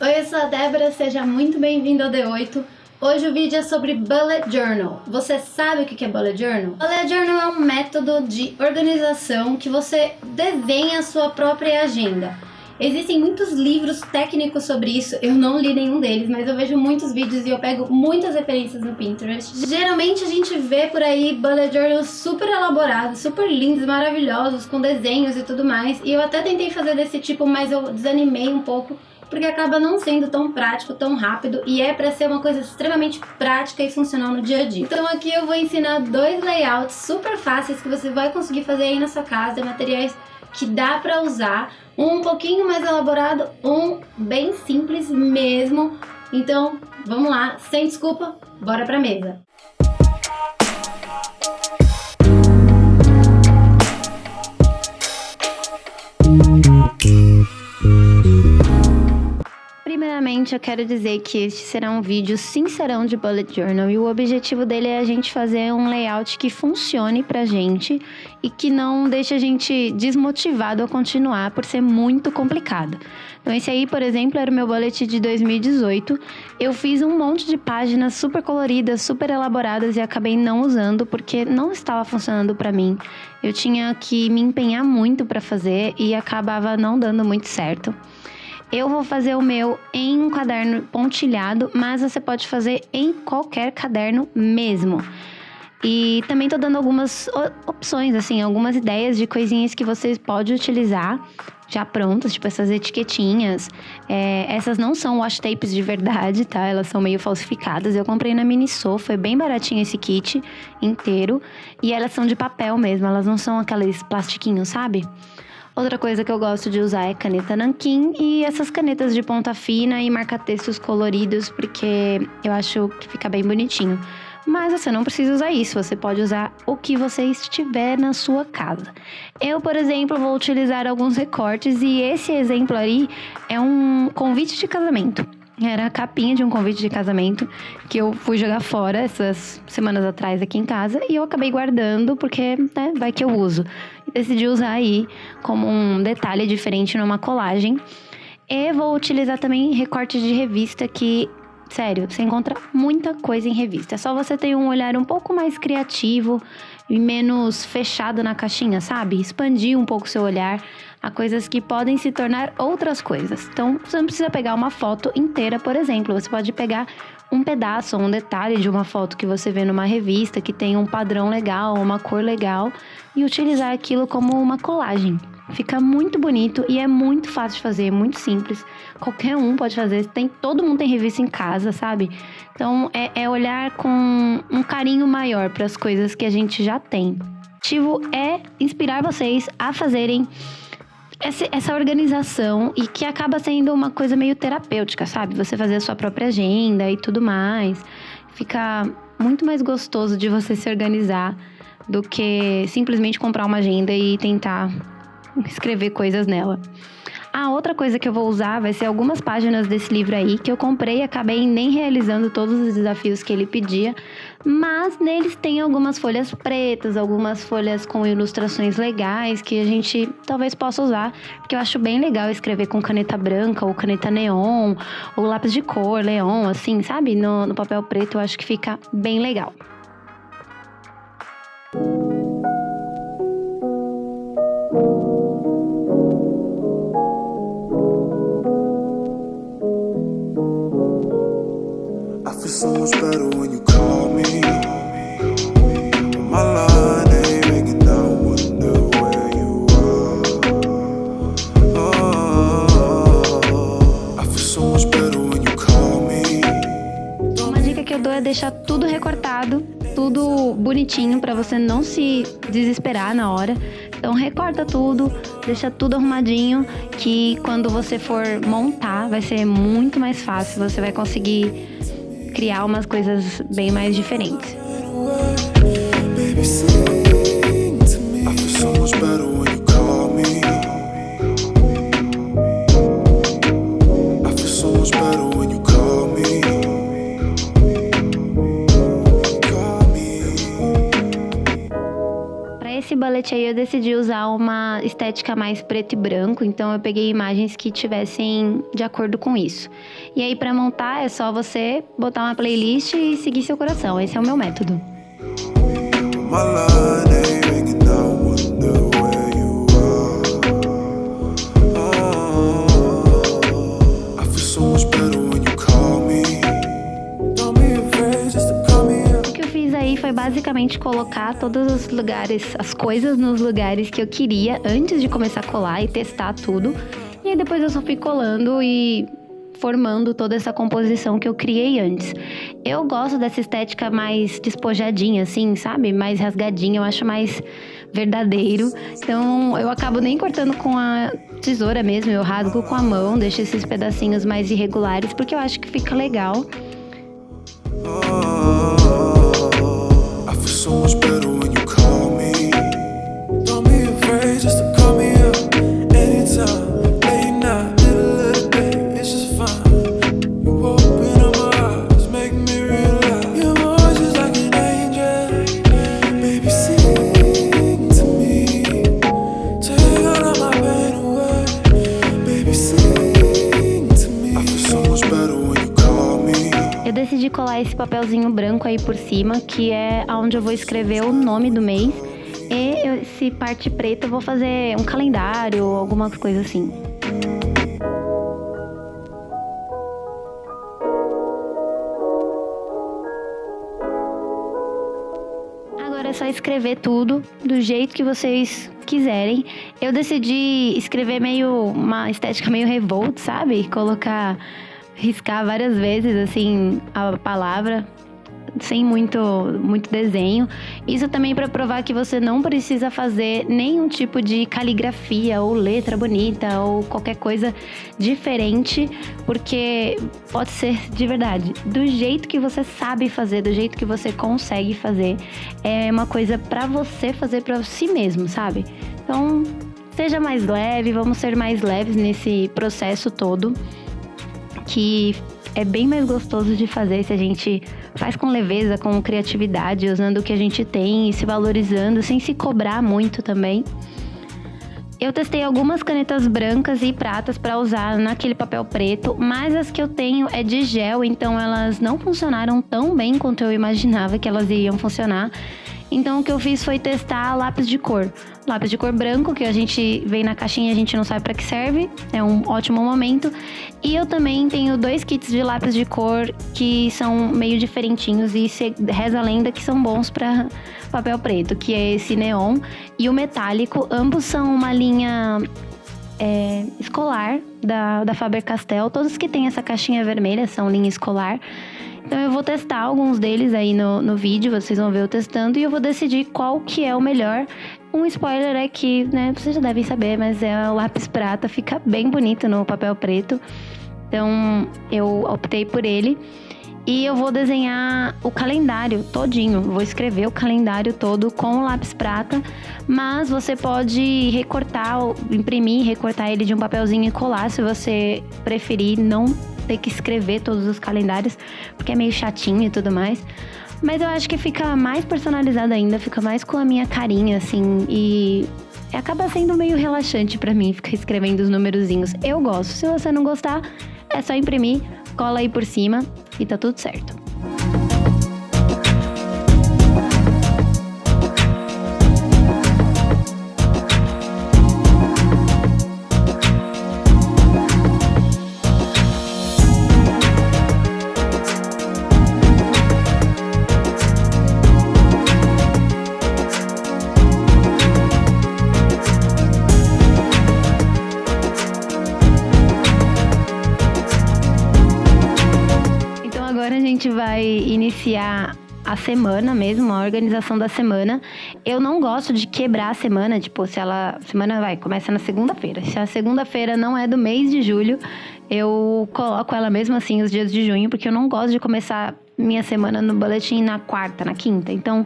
Oi, eu sou a Débora, seja muito bem-vindo ao D8. Hoje o vídeo é sobre Bullet Journal. Você sabe o que é Bullet Journal? Bullet Journal é um método de organização que você desenha a sua própria agenda. Existem muitos livros técnicos sobre isso, eu não li nenhum deles, mas eu vejo muitos vídeos e eu pego muitas referências no Pinterest. Geralmente a gente vê por aí bullet journals super elaborados, super lindos, maravilhosos, com desenhos e tudo mais. E eu até tentei fazer desse tipo, mas eu desanimei um pouco, porque acaba não sendo tão prático, tão rápido, e é para ser uma coisa extremamente prática e funcional no dia a dia. Então aqui eu vou ensinar 2 layouts super fáceis que você vai conseguir fazer aí na sua casa, materiais que dá pra usar, um pouquinho mais elaborado, um bem simples mesmo. Então, vamos lá, sem desculpa, bora pra mesa. Primeiramente, eu quero dizer que este será um vídeo sincerão de Bullet Journal e o objetivo dele é a gente fazer um layout que funcione pra gente e que não deixe a gente desmotivado a continuar por ser muito complicado. Então esse aí, por exemplo, era o meu bullet de 2018. Eu fiz um monte de páginas super coloridas, super elaboradas e acabei não usando porque não estava funcionando pra mim. Eu tinha que me empenhar muito pra fazer e acabava não dando muito certo. Eu vou fazer o meu em um caderno pontilhado, mas você pode fazer em qualquer caderno mesmo. E também tô dando algumas opções, assim, algumas ideias de coisinhas que vocês podem utilizar já prontas, tipo essas etiquetinhas. Essas não são washi tapes de verdade, tá? Elas são meio falsificadas. Eu comprei na Miniso, foi bem baratinho esse kit inteiro. E elas são de papel mesmo, elas não são aqueles plastiquinhos, sabe? Outra coisa que eu gosto de usar é caneta nanquim e essas canetas de ponta fina e marca-textos coloridos, porque eu acho que fica bem bonitinho. Mas você não precisa usar isso, você pode usar o que você estiver na sua casa. Eu, por exemplo, vou utilizar alguns recortes e esse exemplo aí é um convite de casamento. Era a capinha de um convite de casamento que eu fui jogar fora essas semanas atrás aqui em casa e eu acabei guardando porque, né, vai que eu uso. E decidi usar aí como um detalhe diferente numa colagem. E vou utilizar também recortes de revista que, sério, você encontra muita coisa em revista. É só você ter um olhar um pouco mais criativo e menos fechado na caixinha, sabe? Expandir um pouco o seu olhar a coisas que podem se tornar outras coisas. Então, você não precisa pegar uma foto inteira, por exemplo. Você pode pegar um pedaço, um detalhe de uma foto que você vê numa revista, que tem um padrão legal, uma cor legal, e utilizar aquilo como uma colagem. Fica muito bonito e é muito fácil de fazer, é muito simples. Qualquer um pode fazer, todo mundo tem revista em casa, sabe? Então, é olhar com um carinho maior para as coisas que a gente já tem. O objetivo é inspirar vocês a fazerem essa organização e que acaba sendo uma coisa meio terapêutica, sabe? Você fazer a sua própria agenda e tudo mais. Fica muito mais gostoso de você se organizar do que simplesmente comprar uma agenda e tentar escrever coisas nela. A outra coisa que eu vou usar vai ser algumas páginas desse livro aí, que eu comprei e acabei nem realizando todos os desafios que ele pedia, mas neles tem algumas folhas pretas, algumas folhas com ilustrações legais que a gente talvez possa usar, porque eu acho bem legal escrever com caneta branca ou caneta neon, ou lápis de cor, neon, assim, sabe? No papel preto eu acho que fica bem legal. So much better when you call me. My line ain't ringing down, wonder where you are. I feel so much better when you call me. Uma dica que eu dou é deixar tudo recortado, tudo bonitinho pra você não se desesperar na hora. Então recorta tudo, deixa tudo arrumadinho, que quando você for montar vai ser muito mais fácil, você vai conseguir criar umas coisas bem mais diferentes. Para esse bullet bullet aí eu decidi usar uma estética mais preto e branco, então eu peguei imagens que tivessem de acordo com isso. E aí pra montar é só você botar uma playlist e seguir seu coração, esse é o meu método. My line ain't ringing, I wonder where you are. I feel so much better when you call me. Don't be afraid just to call me up. O que eu fiz aí foi basicamente colocar todos os lugares, as coisas nos lugares que eu queria antes de começar a colar e testar tudo. E aí depois eu só fui colando e formando toda essa composição que eu criei antes. Eu gosto dessa estética mais despojadinha, assim, sabe? Mais rasgadinha, eu acho mais verdadeiro. Então, eu acabo nem cortando com a tesoura mesmo, eu rasgo com a mão, deixo esses pedacinhos mais irregulares, porque eu acho que fica legal. I feel so much better when you call me. Don't be afraid just to call me up anytime. Late night, little day, it's just fine. You open up my eyes, make me realize your voice is like an angel. Baby, sing to me. Take all of my pain away. Baby, sing to me. I feel so much better when you call me. Eu decidi colar esse papelzinho branco aí por cima, que é onde eu vou escrever o nome do mês. E esse parte preta eu vou fazer um calendário, alguma coisa assim. Agora é só escrever tudo do jeito que vocês quiserem. Eu decidi escrever uma estética meio revolt, sabe? Riscar várias vezes, assim, a palavra, sem muito desenho. Isso também para provar que você não precisa fazer nenhum tipo de caligrafia ou letra bonita ou qualquer coisa diferente, porque pode ser de verdade, do jeito que você sabe fazer, do jeito que você consegue fazer. É uma coisa para você fazer para si mesmo, sabe? Então, seja mais leve, vamos ser mais leves nesse processo todo, que é bem mais gostoso de fazer se a gente faz com leveza, com criatividade, usando o que a gente tem e se valorizando, sem se cobrar muito também. Eu testei algumas canetas brancas e pratas para usar naquele papel preto, mas as que eu tenho é de gel, então elas não funcionaram tão bem quanto eu imaginava que elas iriam funcionar. Então o que eu fiz foi testar lápis de cor. Lápis de cor branco, que a gente vem na caixinha e a gente não sabe para que serve. É um ótimo momento. E eu também tenho 2 kits de lápis de cor que são meio diferentinhos e reza a lenda que são bons para papel preto, que é esse neon e o metálico. Ambos são uma linha escolar da Faber-Castell. Todos que têm essa caixinha vermelha são linha escolar. Então eu vou testar alguns deles aí no vídeo, vocês vão ver eu testando e eu vou decidir qual que é o melhor. Um spoiler é que, né, vocês já devem saber, mas o lápis prata fica bem bonito no papel preto. Então eu optei por ele. E eu vou desenhar o calendário todinho. Vou escrever o calendário todo com o lápis prata. Mas você pode imprimir, recortar ele de um papelzinho e colar, se você preferir não ter que escrever todos os calendários, porque é meio chatinho e tudo mais. Mas eu acho que fica mais personalizado ainda, fica mais com a minha carinha, assim, e acaba sendo meio relaxante pra mim ficar escrevendo os numerozinhos. Eu gosto. Se você não gostar, é só imprimir, cola aí por cima e tá tudo certo. Agora a gente vai iniciar a semana mesmo, a organização da semana. Eu não gosto de quebrar a semana, tipo, semana começa na segunda-feira. Se a segunda-feira não é do mês de julho, eu coloco ela mesmo assim os dias de junho, porque eu não gosto de começar minha semana no boletim na quarta, na quinta. Então,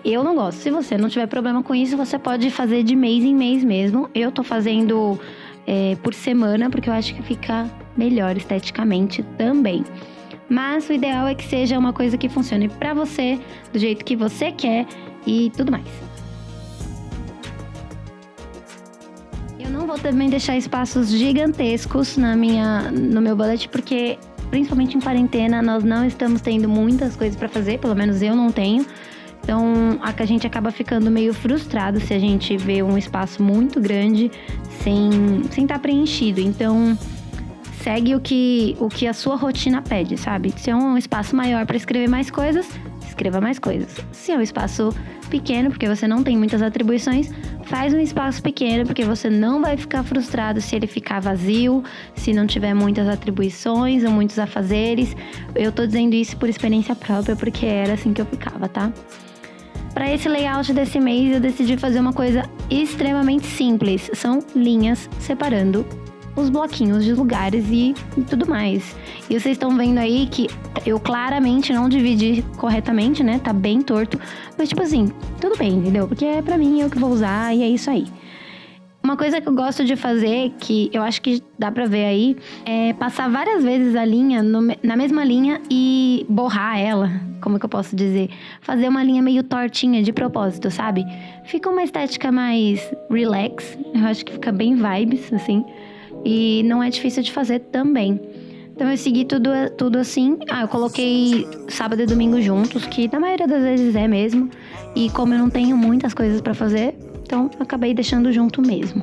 eu não gosto. Se você não tiver problema com isso, você pode fazer de mês em mês mesmo. Eu tô fazendo por semana, porque eu acho que fica melhor esteticamente também. Mas o ideal é que seja uma coisa que funcione pra você, do jeito que você quer e tudo mais. vou também deixar espaços gigantescos no meu bullet, porque principalmente em quarentena nós não estamos tendo muitas coisas pra fazer, pelo menos eu não tenho. Então a gente acaba ficando meio frustrado se a gente vê um espaço muito grande sem estar preenchido. Então segue o que a sua rotina pede, sabe? Se é um espaço maior para escrever mais coisas, escreva mais coisas. Se é um espaço pequeno, porque você não tem muitas atribuições, faz um espaço pequeno, porque você não vai ficar frustrado se ele ficar vazio, se não tiver muitas atribuições ou muitos afazeres. Eu tô dizendo isso por experiência própria, porque era assim que eu ficava, tá? Para esse layout desse mês, eu decidi fazer uma coisa extremamente simples. São linhas separando os bloquinhos de lugares e tudo mais. E vocês estão vendo aí que eu claramente não dividi corretamente, né? Tá bem torto. Mas tipo assim, tudo bem, entendeu? Porque é pra mim, eu que vou usar e é isso aí. Uma coisa que eu gosto de fazer, que eu acho que dá pra ver aí, é passar várias vezes a linha na mesma linha e borrar ela. Como que eu posso dizer? Fazer uma linha meio tortinha de propósito, sabe? Fica uma estética mais relax. Eu acho que fica bem vibes, assim. E não é difícil de fazer também. Então eu segui tudo assim. Eu coloquei sábado e domingo juntos, que na maioria das vezes é mesmo. E como eu não tenho muitas coisas pra fazer, então acabei deixando junto mesmo.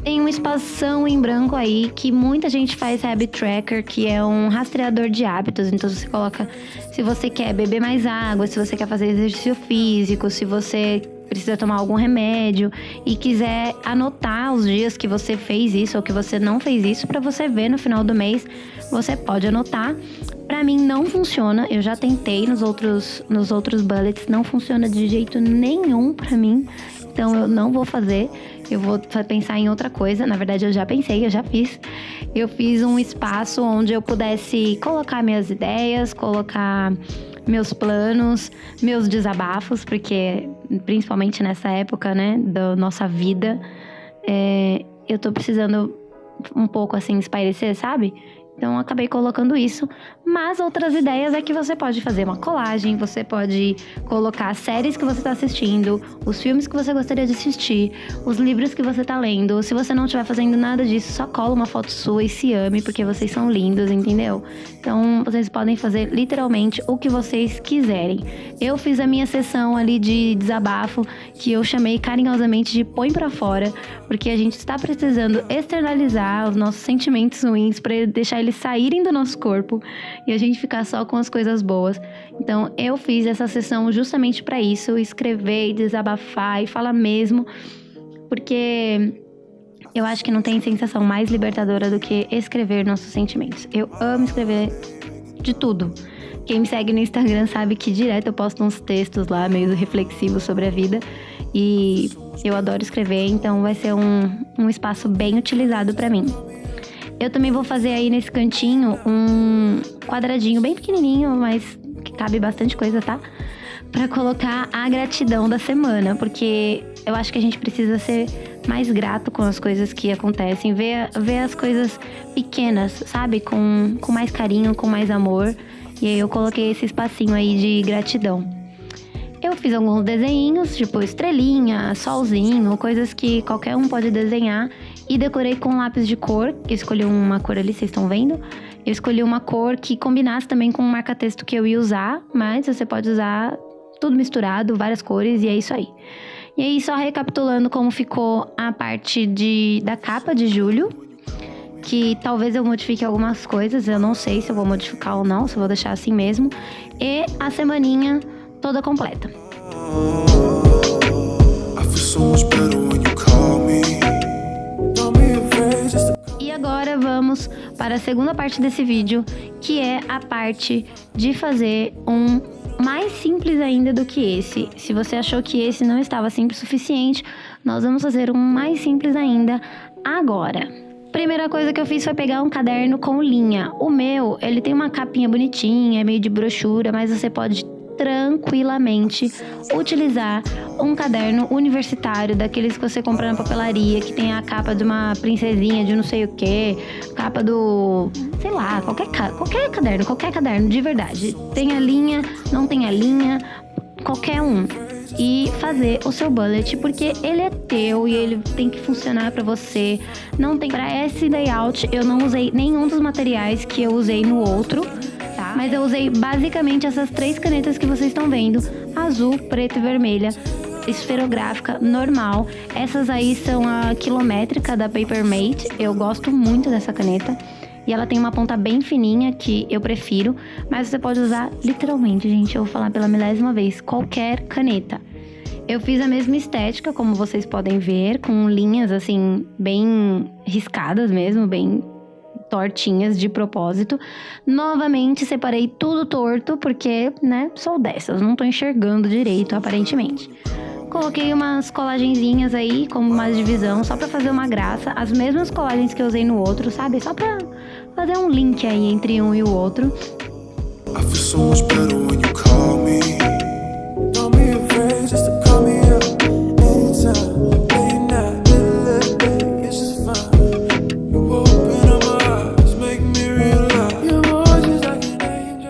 Tem um espação em branco aí que muita gente faz habit tracker, que é um rastreador de hábitos. Então você coloca se você quer beber mais água, se você quer fazer exercício físico, se você precisa tomar algum remédio e quiser anotar os dias que você fez isso ou que você não fez isso para você ver no final do mês, você pode anotar. Pra mim não funciona, eu já tentei nos outros bullets, não funciona de jeito nenhum pra mim, então eu não vou fazer. Eu vou pensar em outra coisa. Na verdade, eu já pensei, eu já fiz. Eu fiz um espaço onde eu pudesse colocar minhas ideias, colocar meus planos, meus desabafos, porque principalmente nessa época, né, da nossa vida, eu tô precisando um pouco assim espairecer, sabe? Então, eu acabei colocando isso. Mas outras ideias é que você pode fazer uma colagem, você pode colocar as séries que você está assistindo, os filmes que você gostaria de assistir, os livros que você está lendo. Se você não estiver fazendo nada disso, só cola uma foto sua e se ame, porque vocês são lindos, entendeu? Então, vocês podem fazer literalmente o que vocês quiserem. Eu fiz a minha sessão ali de desabafo, que eu chamei carinhosamente de põe pra fora, porque a gente está precisando externalizar os nossos sentimentos ruins para deixar eles saírem do nosso corpo e a gente ficar só com as coisas boas. Então eu fiz essa sessão justamente para isso, escrever e desabafar e falar mesmo, porque eu acho que não tem sensação mais libertadora do que escrever nossos sentimentos. Eu amo escrever de tudo. Quem me segue no Instagram sabe que direto eu posto uns textos lá meio reflexivos sobre a vida e eu adoro escrever, então vai ser um espaço bem utilizado para mim. Eu também vou fazer aí nesse cantinho um quadradinho bem pequenininho, mas que cabe bastante coisa, tá? Pra colocar a gratidão da semana, porque eu acho que a gente precisa ser mais grato com as coisas que acontecem, ver as coisas pequenas, sabe? Com mais carinho, com mais amor. E aí eu coloquei esse espacinho aí de gratidão. Eu fiz alguns desenhinhos, tipo estrelinha, solzinho, coisas que qualquer um pode desenhar. E decorei com lápis de cor. Eu escolhi uma cor ali, vocês estão vendo? Eu escolhi uma cor que combinasse também com o marca-texto que eu ia usar. Mas você pode usar tudo misturado, várias cores, e é isso aí. E aí, só recapitulando como ficou a parte da capa de julho. Que talvez eu modifique algumas coisas. Eu não sei se eu vou modificar ou não, se eu vou deixar assim mesmo. E a semaninha toda completa. I feel so much better when you call me. Don't be afraid just to... E agora vamos para a segunda parte desse vídeo, que é a parte de fazer um mais simples ainda do que esse. Se você achou que esse não estava simples o suficiente, nós vamos fazer um mais simples ainda agora. Primeira coisa que eu fiz foi pegar um caderno com linha. O meu, ele tem uma capinha bonitinha, é meio de brochura, mas você pode tranquilamente utilizar um caderno universitário, daqueles que você compra na papelaria, que tem a capa de uma princesinha de não sei o que, capa do... sei lá, qualquer caderno, de verdade. Tem a linha, não tem a linha, qualquer um. e fazer o seu bullet, porque ele é teu e ele tem que funcionar pra você. Não tem pra esse layout, eu não usei nenhum dos materiais que eu usei no outro, tá? Mas eu usei basicamente essas 3 canetas que vocês estão vendo: azul, preta e vermelha, esferográfica normal. Essas aí são a quilométrica da Papermate. Eu gosto muito dessa caneta e ela tem uma ponta bem fininha que eu prefiro, mas você pode usar literalmente, gente, eu vou falar pela milésima vez, qualquer caneta. Eu fiz a mesma estética, como vocês podem ver, com linhas assim bem riscadas mesmo, bem tortinhas de propósito. Novamente separei tudo torto porque, né, sou dessas, não tô enxergando direito aparentemente. Coloquei umas colagenzinhas aí, como uma divisão, só pra fazer uma graça. As mesmas colagens que eu usei no outro, sabe? Só pra fazer um link aí entre um e o outro. I feel so much better when you call me. Don't be afraid just to call me up anytime. Late night, middle of the day, it's just fine. You open up my eyes, make me realize you're more just like an angel.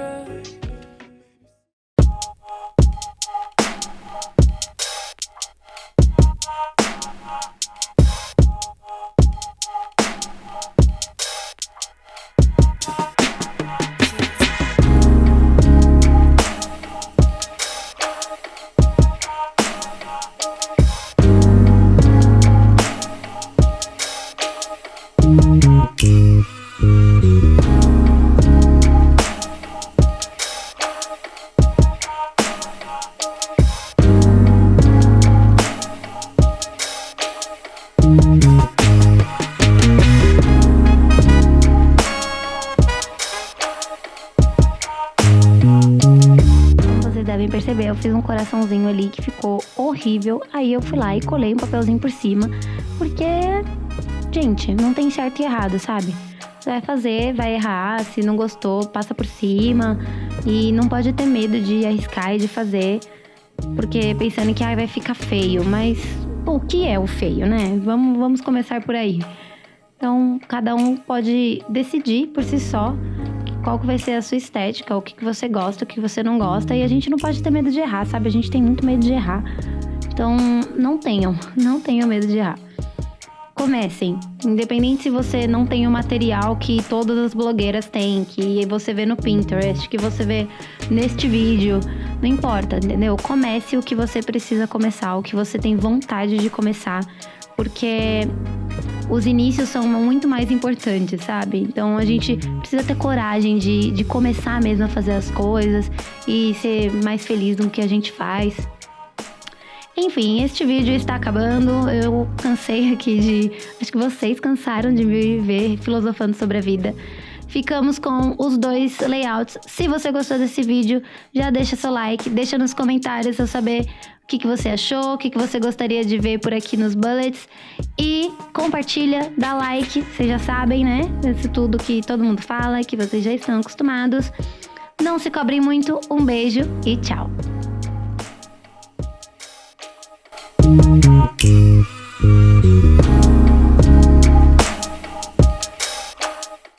Devem perceber, eu fiz um coraçãozinho ali que ficou horrível. Aí eu fui lá e colei um papelzinho por cima, porque, gente, não tem certo e errado, sabe? Você vai fazer, vai errar, se não gostou, passa por cima. E não pode ter medo de arriscar e de fazer, porque pensando que vai ficar feio. Mas, pô, o que é o feio, né? Vamos começar por aí. Então, cada um pode decidir por si só qual que vai ser a sua estética, o que você gosta, o que você não gosta. E a gente não pode ter medo de errar, sabe? A gente tem muito medo de errar. Então, não tenham medo de errar. Comecem. Independente se você não tem o material que todas as blogueiras têm, que você vê no Pinterest, que você vê neste vídeo, não importa, entendeu? Comece o que você precisa começar, o que você tem vontade de começar, porque os inícios são muito mais importantes, sabe? Então a gente precisa ter coragem de começar mesmo a fazer as coisas e ser mais feliz no que a gente faz. Enfim, este vídeo está acabando. Eu cansei aqui acho que vocês cansaram de me ver filosofando sobre a vida. Ficamos com os 2 layouts. Se você gostou desse vídeo, já deixa seu like, deixa nos comentários eu saber o que você achou, o que você gostaria de ver por aqui nos bullets. E compartilha, dá like, vocês já sabem, né? Isso tudo que todo mundo fala, que vocês já estão acostumados. Não se cobrem muito, um beijo e tchau!